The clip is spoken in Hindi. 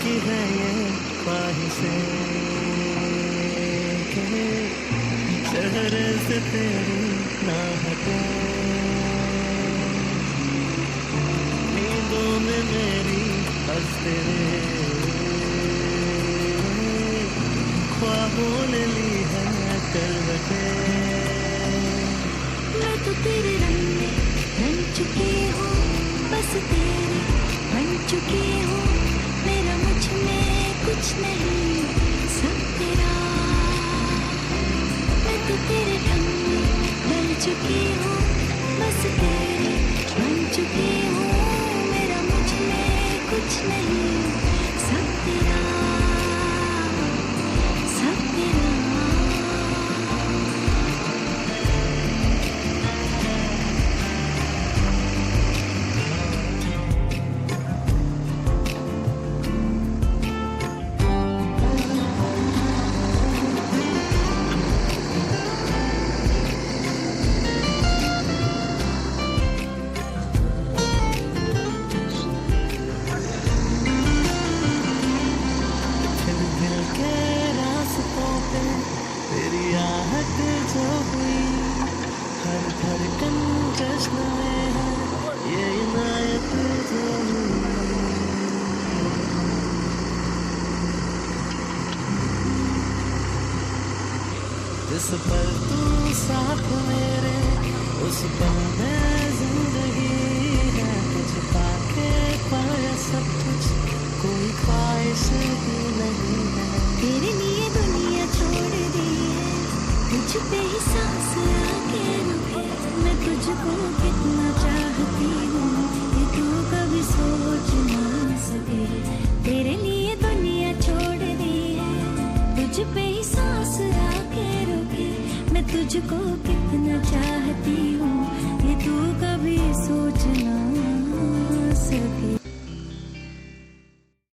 की है ये ख्वाहिशें कि चेहरे से तेरी ना हटे, नींदों में मेरी हंसते ख्वाबों ने ली है करवटें। मैं तो तेरे रंग में रंग चुकी हूँ, बस तेरे बन चुकी हूँ, मेरा मुझ में कुछ नहीं सब तेरा। मैं तो तेरे ढंग में ढल चुकी हूँ, बस तेरे बन चुकी हूँ, मेरा मुझ में कुछ नहीं सब तेरा, सब तेरा। तेरी आहट जो हुई, हर धड़कन जश्न में है ये इनायत जो हुई। जिस पर तू साथ मेरे उस पल में जिंदगी है, तुझ पाके पाया सब कुछ, कोई ख्वाहिश भी नहीं है। तेरे लिए दुनिया छोड़ दी है, तुझ पे ही सांस आके रुके, मैं तुझको कितना चाहती हूँ ये तू कभी सोच ना सके। तेरे लिए दुनिया छोड़ दी है, तुझ पे ही सांस आके रुके, मैं तुझको कितना चाहती